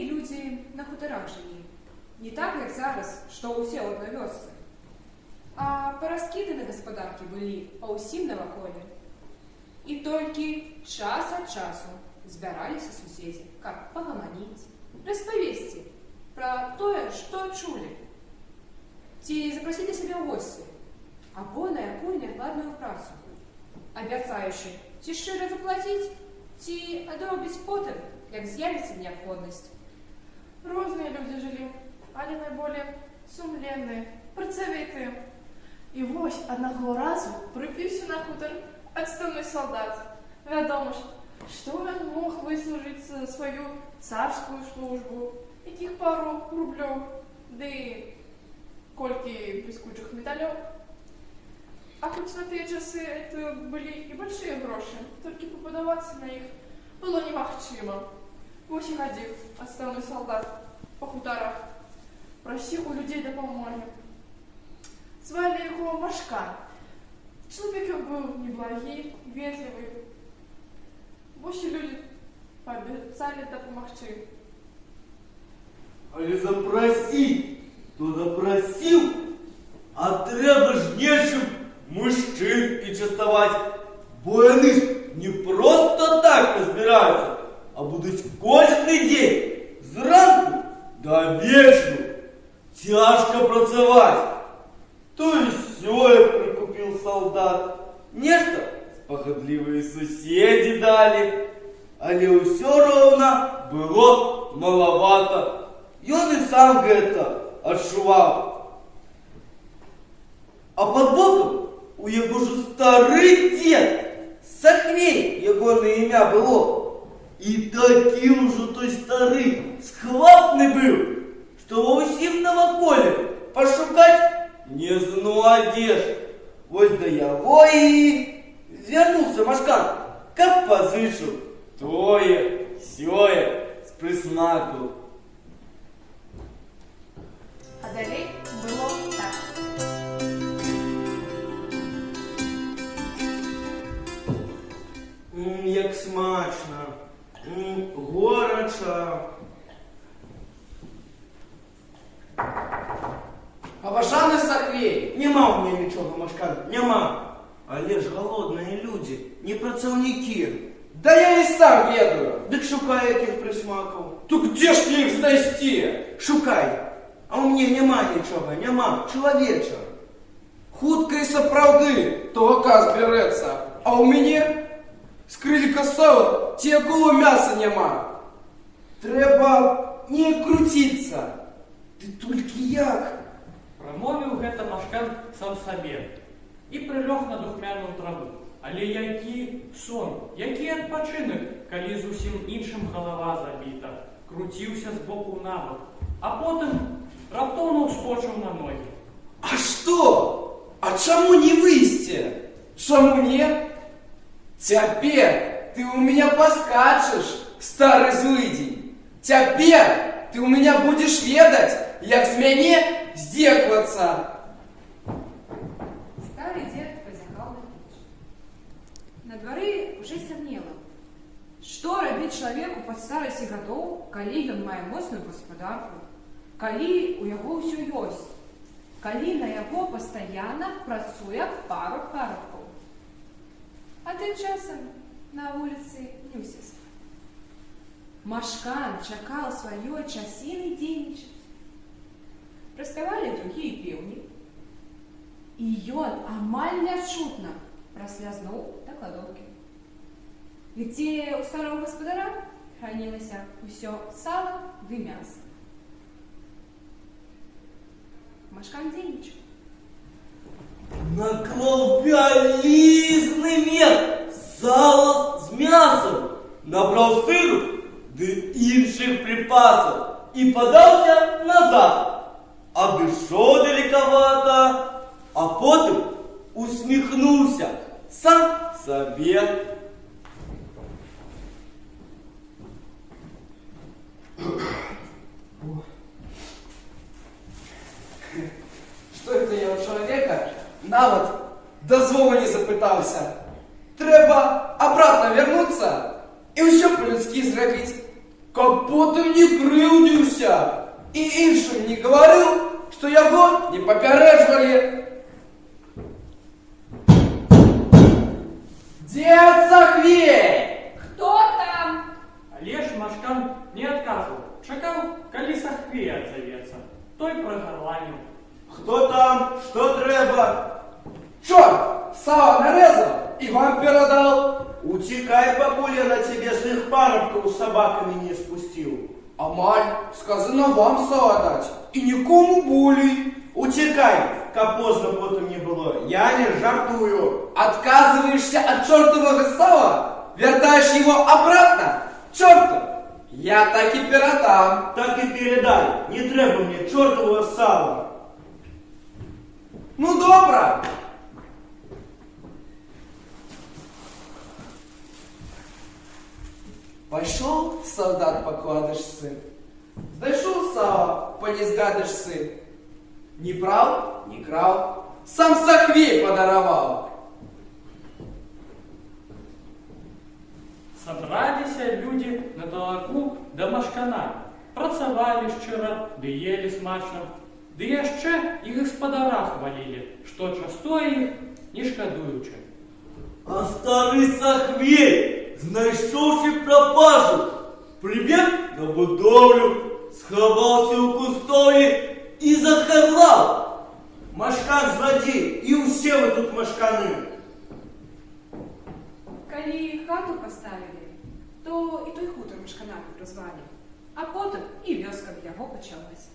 люди на хуторах жили. Не так, як зараз, што ўсе ў адной вёсцы. А параскіданы гаспадаркі былі па ўсім наваколе. І толькі час ад часу збіраліся суседзі, каб пагаманіць, распавесці пра тое, што чулі. Ці запрасілі сябе ў госці, або на якую някладную працу, абяцаючы ці шчыра заплаціць, ці адробіць потым, як з'явіцца неабходнасць. Розныя людзі жылі, але найболее сумленныя, працавітыя. І вось аднаго разу прыпіўся на хутар адстаўны салдат. Вядома ж, што ён мог выслужыць сваю царскую службу, якіх пару рублёў, ды колькі бліскучых медалёў. А хоць на тыя часы это былі і большія грошы, толькі пабудавацца на іх было немагчыма. Вось і хадзіў адстаўны салдат па хутарах, прасіў у людзей дапамогі. Звалі яго Машкан. Чалавек ён быў неблагі, ветлівы. Вось і людзі паабяцалі дапамагчы. Але запросить, то запросил, а треба ж нечым мужчин і частовать, бо яны ж не просто так разбираются, а будуть кожний день зранку до вечора тяжко працевать. То и сёе прикупил солдат, нечто спохотливые соседи дали, але усё ровно было маловато. И он и сам гэта адчуваў. А под боком у яго ж стары дед, Сахвей ягонае імя было. І такі ўжо той стары схватны быў, што ва ўсім наваколе пашукаць не знайдзеш. Вось да яго і звярнуўся Машкан, каб пазычыў тое, сёе з прысмакаў. А далей было так. Як смачна, горача. Паважаны Сахвей! Няма ў мяне нічога, Машкан, няма. Але ж галодныя людзі, не працаўнікі. Да я і сам ведаю. Дык шукай якіх прысмакаў. То где ж мне іх знайсці? Шукай. А ў мне няма нічога, няма, чалавеча. Хутка і сапраўды тогака збярэцца. А ў мяне скрылька сала ці якого мяса няма. Трэба не круціцца. Ты толькі як? Прамовіў гэта Машкан сам сабе і прылёг на духмяную траву. Але які сон, які адпачынак, калі зусім іншым галава забіта, круціўся з боку на бок, а потым раптоўна ўскочыў на ногі. А што? А чаму не выйсці? Чаму не? Цяпер ты ў меня паскачаш, стары злыдзень. Цяпер ты ў меня будзеш ведаць, як з мяне здзеквацца. Старый дед позяхал на печ. На дворы уже сцямнела. Што рабіць чалавеку пад старасці гадоў, калі ён мае моцную гаспадарку, калі у яго ўсё ёсць, калі на яго пастаянна працуе пару парабкаў. А тым часам на вуліцы не ўсе спаць. Машкан чакаў сваёй часіны дзейнічаць. Праспявалі другія пеўні, і ён амаль нячутна праслязнуў да кладоўкі, где у старого гаспадара хранілася ўсё сала ды мяса. Машкан дзейнічаў. Наклал вялізны мех сала з мясом, набраў сыру ды іншых припасаў і падаўся назад. Адышоў далекавата, а потым усміхнуўся сам сабе. Что это я у человека нават дозволу не запытался. Трэба обратно вернуться и все по-людски зрабіць. каб потым не крыўдзіўся і іншым не гаварыў, што яго не папярэджвалі. Дзед Сахвей! Кто там? Але ж Машкан не адказваў, чакаў, калі Сахвей адзавецца. Той прагарланіў. Кто там? Что трэба? Чорт! Сава нарезал и вам передал. Утекай, покуль я на тебе своих парубков с собаками не спустил. Амаль, сказано вам сава дать, и никому болей. Утекай, как поздно потом не было. Я не жартую. Отказываешься от чертового сала? Вертаешь его обратно? Черту! Я так и передам. Так и передай. Не треба мне чертового сала. Ну, добро. Пошел солдат покладышься, знайшов сало, понизгадышься. Не брал, не крал, сам Сахвей подаровал. Сабраліся людзі на талаку да Машкана. Працавалі шчыра, ды елі смачна. Ды яшчэ і гаспадара хвалілі, што частуе іх, не шкадуючы. А старый Сахвей, знайшовши пропажу, прибег на будовлю, сховався у кустові і захарлав. Машкан злодей, и все вы тут машканы. Калі хату поставили, то і той хутор Машканами прозвали. А потім і вёска в яго почалась.